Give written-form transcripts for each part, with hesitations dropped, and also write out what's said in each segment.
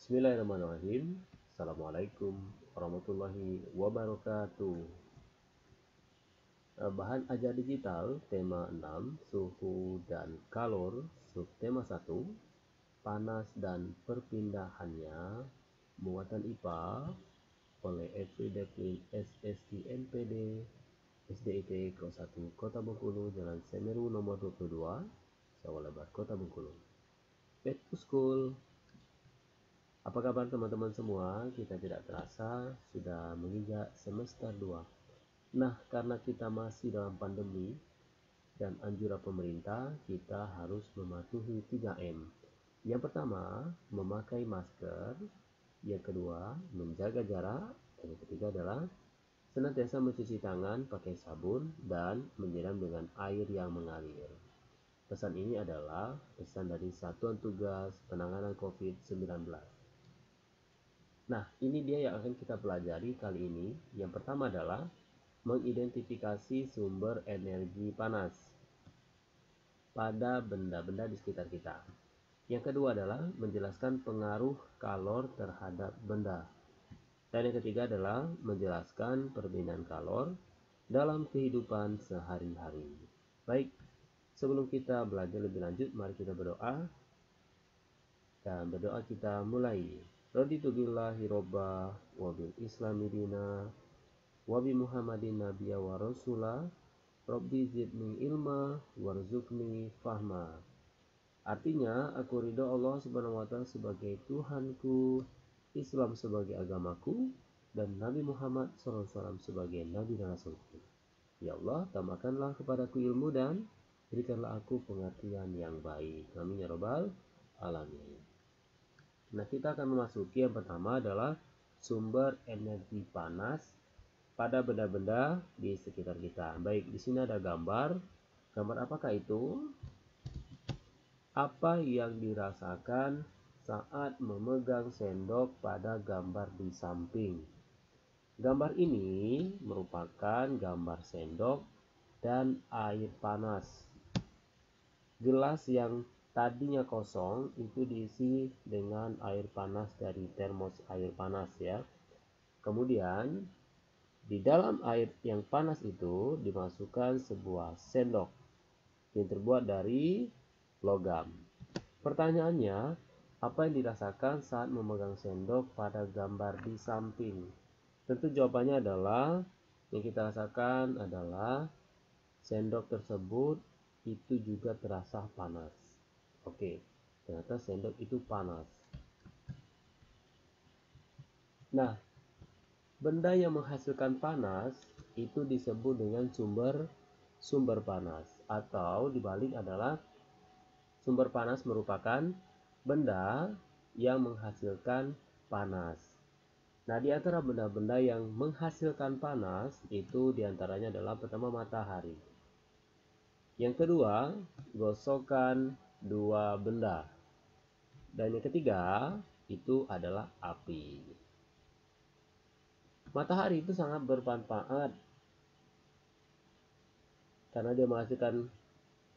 Bismillahirrahmanirrahim. Assalamualaikum warahmatullahi wabarakatuh. Bahan ajar digital tema 6, suhu dan kalor, subtema 1, panas dan perpindahannya, muatan IPA oleh Efri Devlin SSI NPD SDIT Kelas 1 Kota Bengkulu, Jalan Semeru nomor 22, Sawalebar, Kota Bengkulu. Back to school. Apa kabar teman-teman semua? Kita tidak terasa sudah menginjak semester 2. Nah, karena kita masih dalam pandemi dan anjuran pemerintah, kita harus mematuhi 3M. Yang pertama, memakai masker. Yang kedua, menjaga jarak. Dan yang ketiga adalah senantiasa mencuci tangan pakai sabun dan menyiram dengan air yang mengalir. Pesan ini adalah pesan dari Satuan Tugas Penanganan COVID-19. Nah, ini dia yang akan kita pelajari kali ini. Yang pertama adalah mengidentifikasi sumber energi panas pada benda-benda di sekitar kita. Yang kedua adalah menjelaskan pengaruh kalor terhadap benda. Dan yang ketiga adalah menjelaskan perbedaan kalor dalam kehidupan sehari-hari. Baik, sebelum kita belajar lebih lanjut, mari kita berdoa. Dan berdoa kita mulai. Raditu billahi robba wa bil islami dina wa bi muhammadin nabiyya wa rasula rabbi zidni ilma warzuqni fahma. Artinya, aku ridho Allah subhanahu wa ta'ala sebagai Tuhanku, Islam sebagai agamaku, dan Nabi Muhammad SAW sebagai Nabi dan Rasulku. Ya Allah, tambahkanlah kepadaku ilmu dan berikanlah aku pengertian yang baik. Amin ya rabbal alamin. Nah, kita akan memasuki yang pertama adalah sumber energi panas pada benda-benda di sekitar kita. Baik, di sini ada gambar. Gambar apakah itu? Apa yang dirasakan saat memegang sendok pada gambar di samping? Gambar ini merupakan gambar sendok dan air panas. Gelas yang tadinya kosong itu diisi dengan air panas dari termos air panas ya. Kemudian di dalam air yang panas itu dimasukkan sebuah sendok yang terbuat dari logam. Pertanyaannya, apa yang dirasakan saat memegang sendok pada gambar di samping? Tentu jawabannya adalah yang kita rasakan adalah sendok tersebut itu juga terasa panas. Oke, ternyata sendok itu panas. Nah, benda yang menghasilkan panas itu disebut dengan sumber panas, atau dibalik adalah sumber panas merupakan benda yang menghasilkan panas. Nah, di antara benda-benda yang menghasilkan panas itu diantaranya adalah pertama matahari. Yang kedua, gosokan dua benda. Dan yang ketiga, itu adalah api. Matahari itu sangat bermanfaat karena dia menghasilkan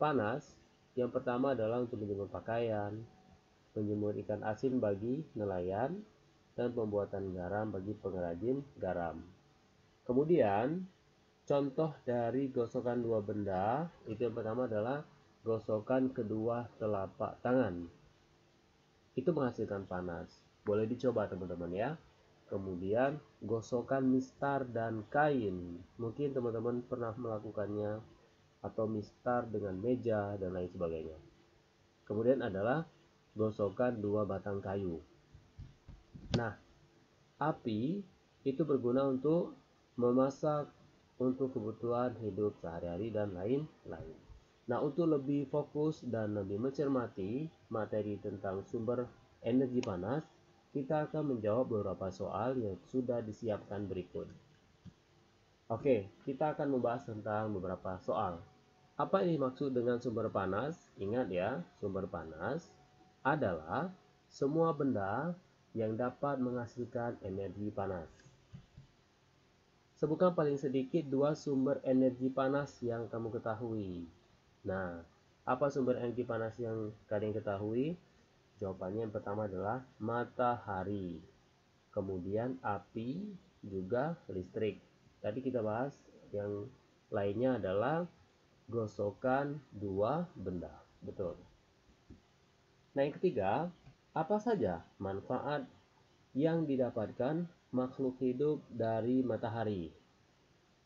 panas. Yang pertama adalah untuk menjemur pakaian, menjemur ikan asin bagi nelayan, dan pembuatan garam bagi pengrajin garam. Kemudian, contoh dari gosokan dua benda, itu yang pertama adalah gosokan kedua telapak tangan. Itu menghasilkan panas. Boleh dicoba teman-teman ya. Kemudian, gosokan mistar dan kain. Mungkin teman-teman pernah melakukannya, atau mistar dengan meja dan lain sebagainya. Kemudian adalah gosokan dua batang kayu. Nah, api itu berguna untuk memasak, untuk kebutuhan hidup sehari-hari dan lain-lain. Nah, untuk lebih fokus dan lebih mencermati materi tentang sumber energi panas, kita akan menjawab beberapa soal yang sudah disiapkan berikut. Oke, kita akan membahas tentang beberapa soal. Apa yang dimaksud dengan sumber panas? Ingat ya, sumber panas adalah semua benda yang dapat menghasilkan energi panas. Sebutkan paling sedikit dua sumber energi panas yang kamu ketahui. Nah, apa sumber energi panas yang kalian ketahui? Jawabannya yang pertama adalah matahari. Kemudian api, juga listrik. Tadi kita bahas yang lainnya adalah gosokan dua benda. Betul. Nah, yang ketiga, apa saja manfaat yang didapatkan makhluk hidup dari matahari?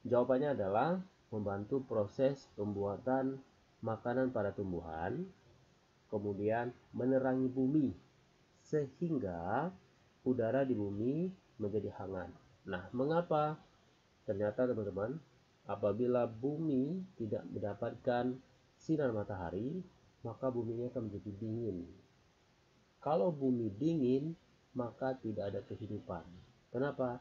Jawabannya adalah membantu proses pembuatan makanan pada tumbuhan, kemudian menerangi bumi sehingga udara di bumi menjadi hangat. Nah, mengapa? Ternyata teman-teman, apabila bumi tidak mendapatkan sinar matahari, maka buminya akan menjadi dingin. Kalau bumi dingin, maka tidak ada kehidupan. Kenapa?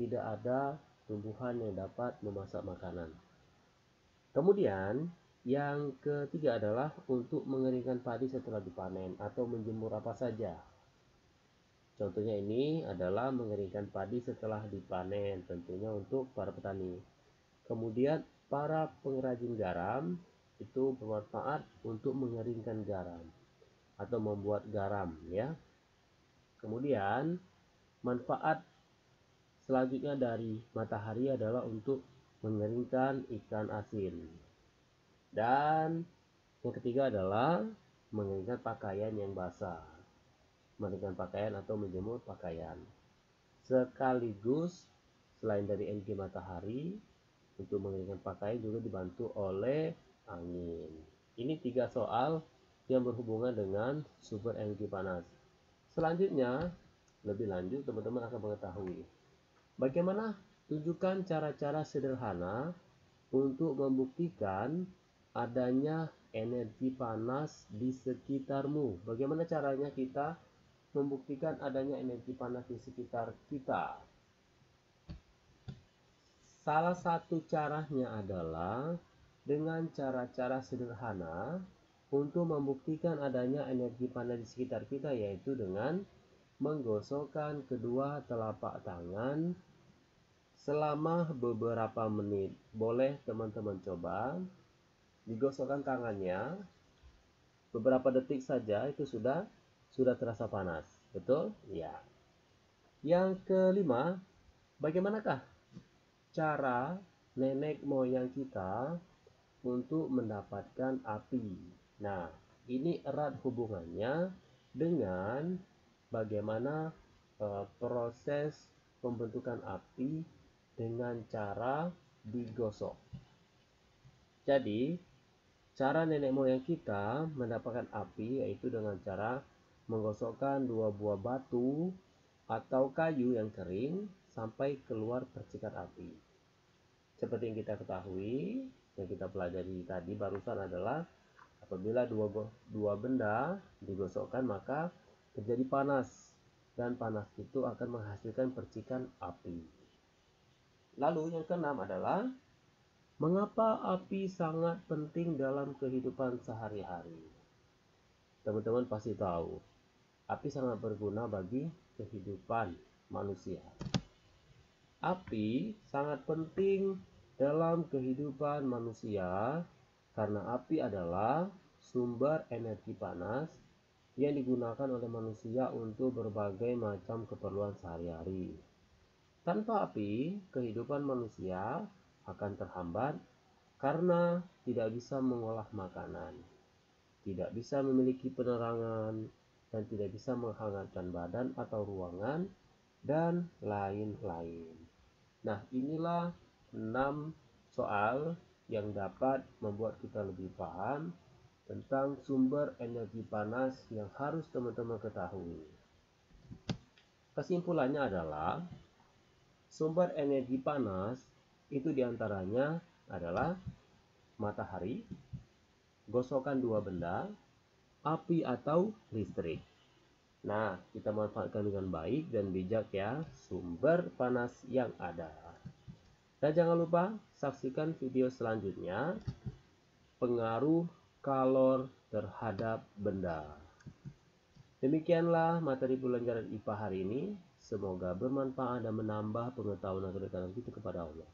Tidak ada tumbuhan yang dapat memasak makanan. Kemudian, yang ketiga adalah untuk mengeringkan padi setelah dipanen atau menjemur apa saja. Contohnya ini adalah mengeringkan padi setelah dipanen, tentunya untuk para petani. Kemudian para pengrajin garam itu bermanfaat untuk mengeringkan garam atau membuat garam ya. Kemudian manfaat selanjutnya dari matahari adalah untuk mengeringkan ikan asin. Dan yang ketiga adalah mengeringkan pakaian yang basah. Mengeringkan pakaian atau menjemur pakaian. Sekaligus selain dari energi matahari, untuk mengeringkan pakaian juga dibantu oleh angin. Ini 3 soal yang berhubungan dengan sumber energi panas. Selanjutnya, lebih lanjut teman-teman akan mengetahui bagaimana tunjukkan cara-cara sederhana untuk membuktikan adanya energi panas di sekitarmu. Bagaimana caranya kita membuktikan adanya energi panas di sekitar kita? Salah satu caranya adalah dengan cara-cara sederhana untuk membuktikan adanya energi panas di sekitar kita, yaitu dengan menggosokkan kedua telapak tangan selama beberapa menit. Boleh teman-teman coba digosokkan tangannya beberapa detik saja, itu sudah terasa panas. Betul? Ya. Yang kelima, bagaimanakah cara nenek moyang kita untuk mendapatkan api? Nah, ini erat hubungannya dengan bagaimana proses pembentukan api dengan cara digosok. Jadi, cara nenek moyang kita mendapatkan api yaitu dengan cara menggosokkan 2 buah batu atau kayu yang kering sampai keluar percikan api. Seperti yang kita ketahui, yang kita pelajari tadi barusan adalah apabila dua benda digosokkan maka terjadi panas, dan panas itu akan menghasilkan percikan api. Lalu yang keenam adalah mengapa api sangat penting dalam kehidupan sehari-hari? Teman-teman pasti tahu, api sangat berguna bagi kehidupan manusia. Api sangat penting dalam kehidupan manusia karena api adalah sumber energi panas yang digunakan oleh manusia untuk berbagai macam keperluan sehari-hari. Tanpa api, kehidupan manusia akan terhambat karena tidak bisa mengolah makanan, tidak bisa memiliki penerangan, dan tidak bisa menghangatkan badan atau ruangan, dan lain-lain. Nah, inilah 6 soal yang dapat membuat kita lebih paham tentang sumber energi panas yang harus teman-teman ketahui. Kesimpulannya adalah sumber energi panas itu diantaranya adalah matahari, gosokan 2 benda, api atau listrik. Nah, kita manfaatkan dengan baik dan bijak ya sumber panas yang ada. Dan jangan lupa saksikan video selanjutnya, pengaruh kalor terhadap benda. Demikianlah materi pelajaran IPA hari ini. Semoga bermanfaat dan menambah pengetahuan dan kedekatan kita kepada Allah.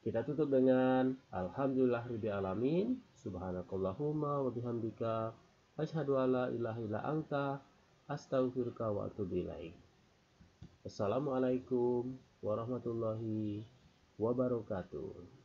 Kita tutup dengan Alhamdulillahirabbil alamin. Subhanakallahumma wa bihamdika Asyhadu alla ilaha illa anta astaghfiruka wa atubu ilaik. Assalamualaikum warahmatullahi wabarakatuh.